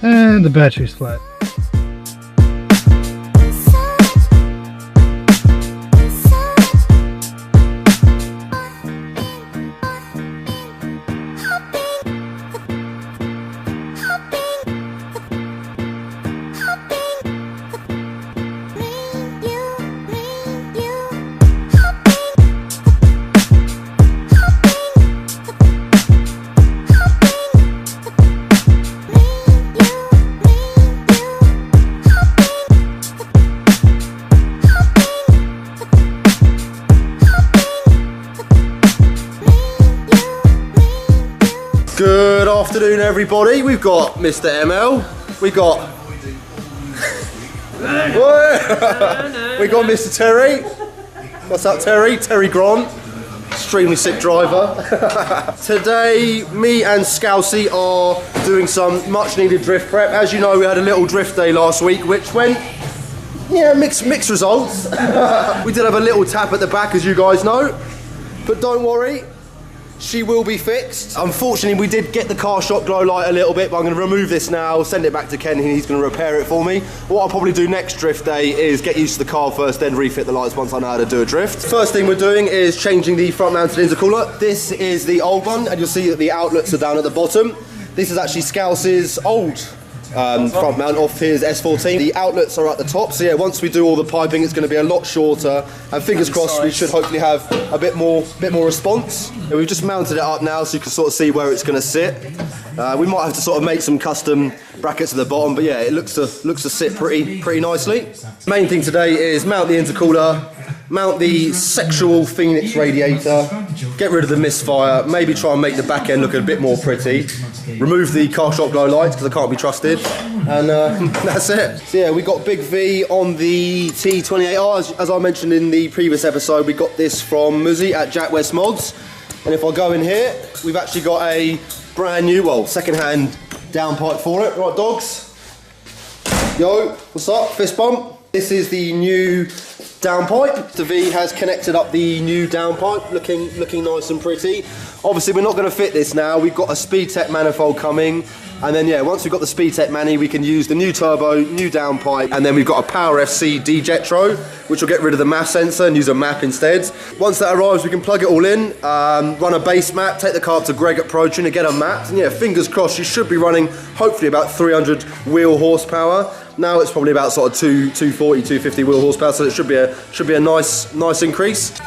And the battery's flat. Good afternoon, everybody. We've got Mr. ML. We got we got Mr. Terry. What's up, Terry? Terry Grant, extremely sick driver. Today, me and Scousey are doing some much-needed drift prep. As you know, we had a little drift day last week, which went, yeah, mixed results. We did have a little tap at the back, as you guys know, but don't worry. She will be fixed. Unfortunately, we did get the car shop glow light a little bit, but I'm going to remove this now, send it back to Ken, and he's going to repair it for me. What I'll probably do next drift day is get used to the car first, then refit the lights once I know how to do a drift. First thing we're doing is changing the front mounted intercooler. This is the old one, and you'll see that the outlets are down at the bottom. This is actually Scousey's old front mount off his S14. The outlets are at the top, so yeah, once we do all the piping, it's going to be a lot shorter, and fingers crossed we should hopefully have a bit more response. Yeah, we've just mounted it up now, so you can sort of see where it's going to sit. We might have to sort of make some custom brackets at the bottom, but yeah, it looks to sit pretty nicely. Main thing today is mount the intercooler, mount the sexual Phoenix radiator, get rid of the misfire, maybe try and make the back end look a bit more pretty, remove the car shop glow lights because I can't be trusted, and that's it. So yeah, we got Big V on the T28R, as I mentioned in the previous episode. We got this from Muzzy at Jack West Mods, and if I go in here, we've actually got a brand new, well, second-hand downpipe for it. Right, dogs? Yo, what's up? Fist bump. This is the new downpipe. The V has connected up the new downpipe, looking nice and pretty. Obviously, we're not going to fit this now. We've got a Speedtech manifold coming, and then yeah, once we've got the Speedtech mani, we can use the new turbo, new downpipe, and then we've got a Power FC D-Jetro, which will get rid of the MAF sensor and use a map instead. Once that arrives, we can plug it all in, run a base map, take the car up to Greg at Pro Tune and get a map. And yeah, fingers crossed, you should be running hopefully about 300 wheel horsepower. Now it's probably about sort of 240, 250 wheel horsepower, so it should be a nice increase.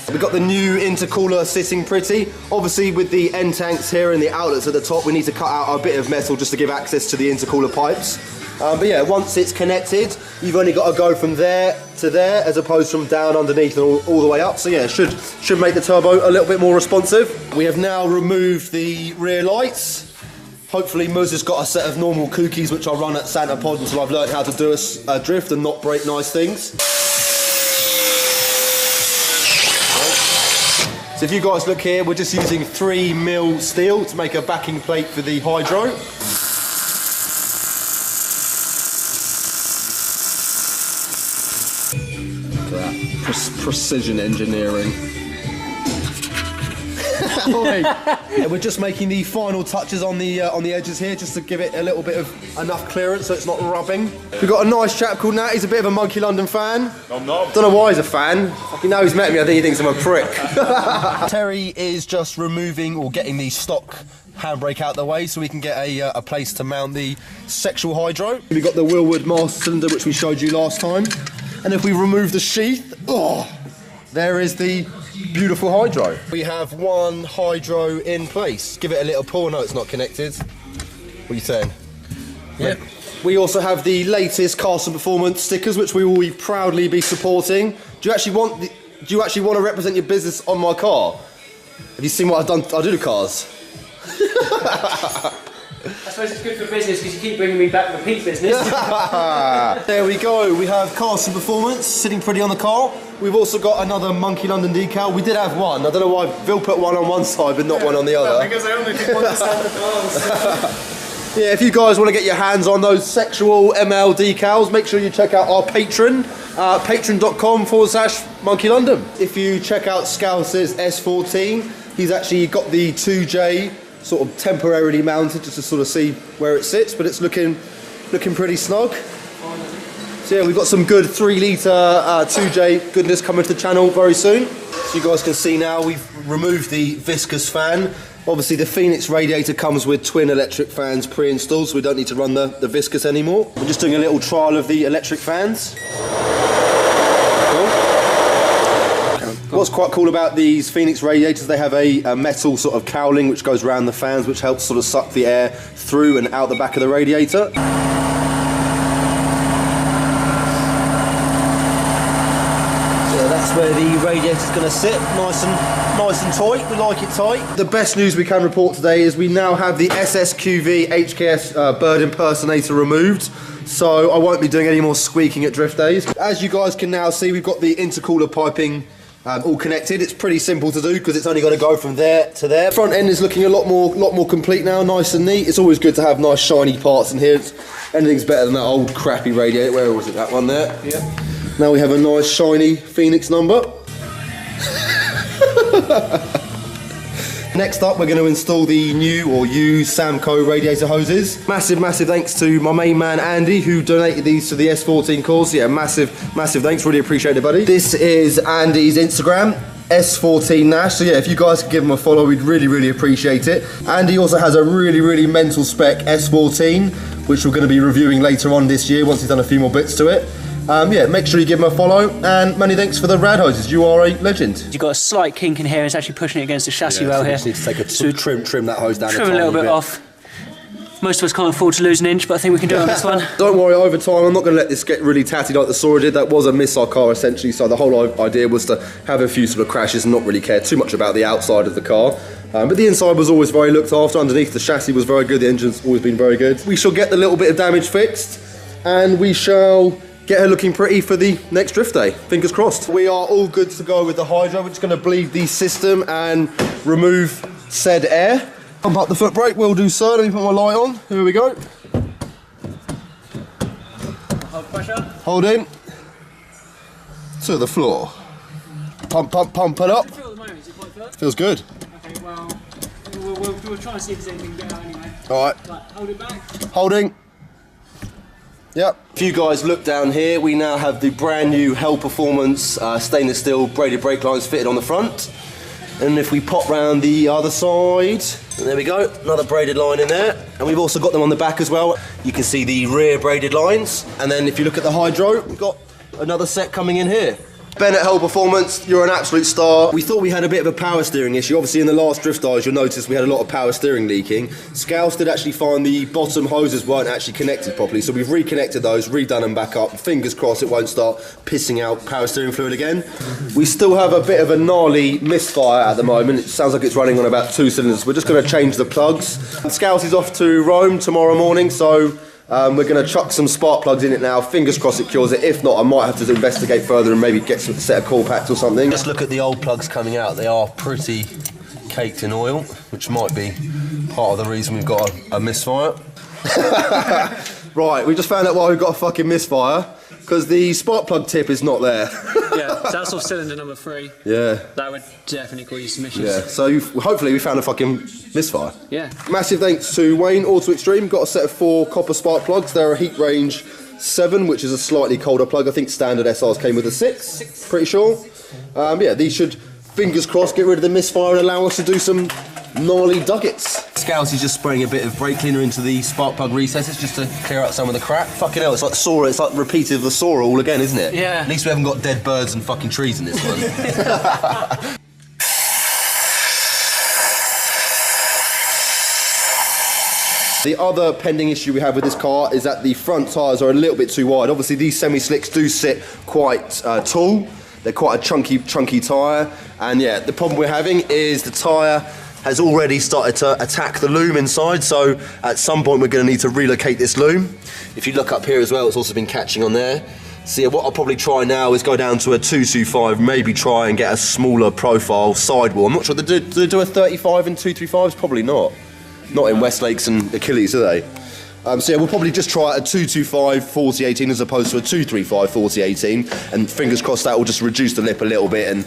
We've got the new intercooler sitting pretty. Obviously with the end tanks here and the outlets at the top, we need to cut out a bit of metal just to give access to the intercooler pipes. But yeah, once it's connected, you've only got to go from there to there as opposed from down underneath and all the way up. So yeah, should make the turbo a little bit more responsive. We have now removed the rear lights. Hopefully Muz has got a set of normal cookies which I'll run at Santa Pod until I've learned how to do a drift and not break nice things. So if you guys look here, we're just using 3mm steel to make a backing plate for the hydro. Precision engineering. Yeah, we're just making the final touches on the edges here, just to give it a little bit of enough clearance so it's not rubbing. We've got a nice chap called Nat. He's a bit of a Monkey London fan. I'm not. Don't know why he's a fan. Fucking now he's met me, I think he thinks I'm a prick. Terry is just removing or getting the stock handbrake out the way so we can get a place to mount the sexual hydro. We've got the Willwood master cylinder which we showed you last time, and if we remove the sheath, oh, there is the beautiful hydro. We have one hydro in place. Give it a little pull. No, it's not connected. What are you saying? Yeah. We also have the latest Castle Performance stickers, which we will proudly be supporting. Do you actually want to represent your business on my car? Have you seen what I've done? I do the cars. I suppose it's good for business because you keep bringing me back repeat business. There we go. We have Castle Performance sitting pretty on the car. We've also got another Monkey London decal. We did have one. I don't know why Bill put one on one side but not one on the other. Because I only did one side of the cars. Yeah, if you guys want to get your hands on those sexual ML decals, make sure you check out our Patreon, patreon.com/Monkey London. If you check out Scouse's S14, he's actually got the 2J sort of temporarily mounted just to sort of see where it sits, but it's looking pretty snug. So yeah, we've got some good 3 litre 2J goodness coming to the channel very soon. So you guys can see now we've removed the viscous fan. Obviously the Phoenix radiator comes with twin electric fans pre-installed, so we don't need to run the viscous anymore. We're just doing a little trial of the electric fans. Cool. What's quite cool about these Phoenix radiators, they have a metal sort of cowling which goes around the fans, which helps sort of suck the air through and out the back of the radiator. That's where the radiator's going to sit, nice and tight. We like it tight. The best news we can report today is we now have the SSQV HKS bird impersonator removed, so I won't be doing any more squeaking at drift days. As you guys can now see, we've got the intercooler piping all connected. It's pretty simple to do because it's only got to go from there to there. Front end is looking a lot more complete now, nice and neat. It's always good to have nice shiny parts in here. Anything's better than that old crappy radiator. Where was it? That one there. Yeah. Now we have a nice shiny Phoenix number. Next up, we're going to install the new or used Samco radiator hoses. Massive thanks to my main man Andy, who donated these to the S14 course. Yeah, massive thanks, really appreciate it, buddy. This is Andy's Instagram, S14 Nash. So yeah, if you guys could give him a follow, we'd really appreciate it. Andy also has a really mental spec S14, which we're going to be reviewing later on this year once he's done a few more bits to it. Yeah, make sure you give him a follow, and many thanks for the rad hoses. You are a legend. You've got a slight kink in here. It's actually pushing it against the chassis well here. Just need to take a trim that hose down. Trim a little bit off. Most of us can't afford to lose an inch, but I think we can do it on this one. Don't worry, over time I'm not going to let this get really tatty like the Sora did. That was a missile car essentially, so the whole idea was to have a few sort of crashes and not really care too much about the outside of the car. But the inside was always very looked after. Underneath, the chassis was very good. The engine's always been very good. We shall get the little bit of damage fixed, and we shall get her looking pretty for the next drift day. Fingers crossed. We are all good to go with the hydro. We're just going to bleed the system and remove said air. Pump up the foot brake, will do so. Let me put my light on. Here we go. Hold pressure. Hold in. To the floor. Pump it up. Feel at the moment, is it quite good? Feels good. Okay, well, we'll try and see if there's anything we can get out anyway. Alright. Right, hold it back. Holding. Yep. If you guys look down here, we now have the brand new Hell Performance stainless steel braided brake lines fitted on the front. And if we pop round the other side, and there we go, another braided line in there. And we've also got them on the back as well. You can see the rear braided lines. And then if you look at the hydro, we've got another set coming in here. Ben at Hell Performance, you're an absolute star. We thought we had a bit of a power steering issue. Obviously in the last drift dives you'll notice we had a lot of power steering leaking. Scouse did actually find the bottom hoses weren't actually connected properly, so we've reconnected those, redone them back up. Fingers crossed it won't start pissing out power steering fluid again. We still have a bit of a gnarly misfire at the moment. It sounds like it's running on about 2 cylinders. We're just going to change the plugs. Scouse is off to Rome tomorrow morning, so we're going to chuck some spark plugs in it now. Fingers crossed it cures it. If not, I might have to investigate further and maybe get some set of coil packs or something. Just look at the old plugs coming out. They are pretty caked in oil, which might be part of the reason we've got a misfire. Right, we just found out why we've got a fucking misfire. Because the spark plug tip is not there. Yeah, so that's off cylinder number 3. Yeah. That would definitely cause you some issues. Yeah, so hopefully we found a fucking misfire. Yeah. Massive thanks to Wayne, Auto Extreme. Got a set of 4 copper spark plugs. They're a heat range 7, which is a slightly colder plug. I think standard SRs came with a 6. Pretty sure. Yeah, these should, fingers crossed, get rid of the misfire and allow us to do some gnarly duggets. Scouse is just spraying a bit of brake cleaner into the spark plug recesses just to clear out some of the crap. Fucking hell, it's like Sora, it's like repeated of the Sora all again, isn't it? Yeah. At least we haven't got dead birds and fucking trees in this one. The other pending issue we have with this car is that the front tyres are a little bit too wide. Obviously these semi-slicks do sit quite tall. They're quite a chunky tyre. And yeah, the problem we're having is the tyre has already started to attack the loom inside, so at some point we're going to need to relocate this loom. If you look up here as well, it's also been catching on there. So yeah, what I'll probably try now is go down to a 225, maybe try and get a smaller profile sidewall. I'm not sure, do they do a 35 and 235s? Probably not. not in Westlakes and Achilles, are they? So yeah, we'll probably just try a 225 40/18 as opposed to a 235 40/18, and fingers crossed that will just reduce the lip a little bit and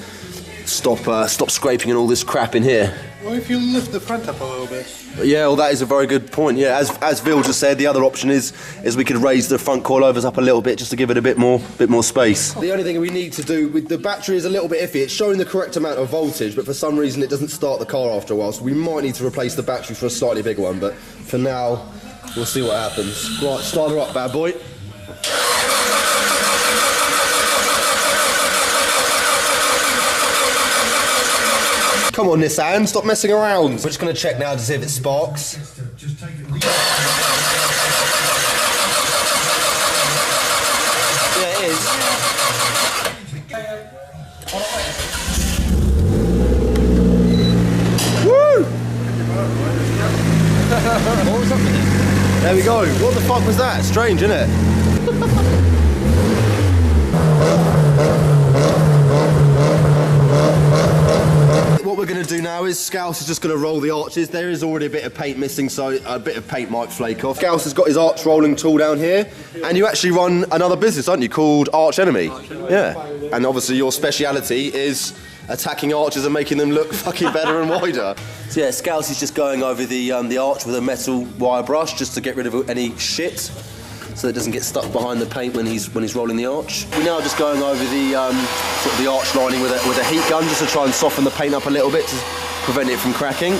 stop scraping and all this crap in here. Well, if you lift the front up a little bit. Yeah, well, that is a very good point. Yeah, as Vil just said, the other option is we could raise the front coilovers up a little bit just to give it a bit more space. The only thing we need to do with the battery is a little bit iffy. It's showing the correct amount of voltage, but for some reason it doesn't start the car after a while. So we might need to replace the battery for a slightly bigger one. But for now, we'll see what happens. Right, start her up, bad boy. Come on, Nissan, stop messing around. We're just going to check now to see if it sparks. Yeah, it is. Woo! What was up with it? There we go. What the fuck was that? Strange, isn't it? What we're going to do now is Scouse is just going to roll the arches. There is already a bit of paint missing, so a bit of paint might flake off. Scouse has got his arch rolling tool down here, and you actually run another business, don't you, called Arch Enemy? Yeah, and obviously your speciality is attacking arches and making them look fucking better and wider. So yeah, Scouse is just going over the arch with a metal wire brush just to get rid of any shit, so it doesn't get stuck behind the paint when he's rolling the arch. We're now just going over the sort of the arch lining with a heat gun just to try and soften the paint up a little bit to prevent it from cracking.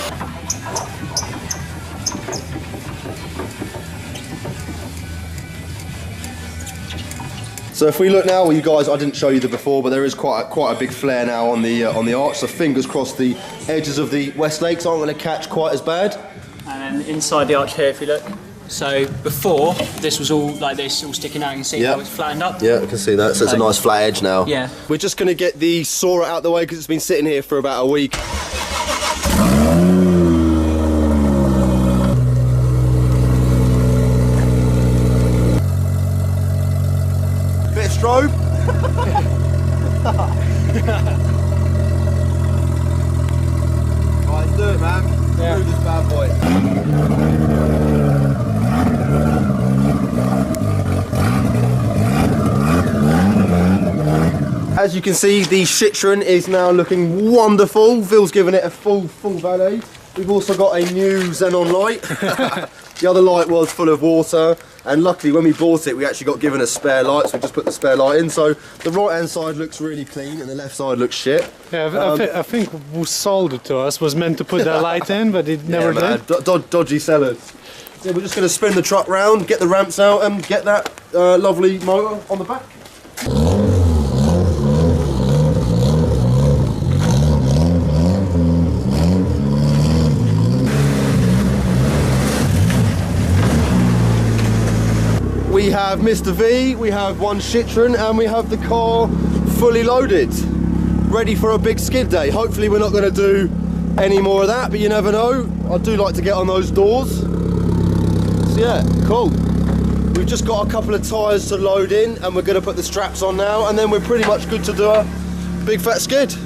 So if we look now, well, you guys, I didn't show you the before, but there is quite a big flare now on the arch. So fingers crossed the edges of the Westlakes aren't going to catch quite as bad. And then inside the arch here, if you look. So before, this was all like this, all sticking out. You can see how it's flattened up. Yeah, I can see that. So it's a nice flat edge now. Yeah. We're just going to get the saw out the way because it's been sitting here for about a week. Bit of strobe. Right, let's do it, man. Yeah. Move this bad boy. As you can see, the Citroen is now looking wonderful. Vil's given it a full valet. We've also got a new xenon light. The other light was full of water, and luckily when we bought it we actually got given a spare light, so we just put the spare light in. So the right hand side looks really clean and the left side looks shit. Yeah, I think who sold it to us was meant to put that light in, but it never did. Dodgy sellers. So we're just going to spin the truck round, get the ramps out and get that lovely motor on the back. We have Mr. V, we have one Citroen, and we have the car fully loaded, ready for a big skid day. Hopefully we're not going to do any more of that, but you never know. I do like to get on those doors. So yeah, cool. We've just got a couple of tyres to load in, and we're going to put the straps on now, and then we're pretty much good to do a big fat skid.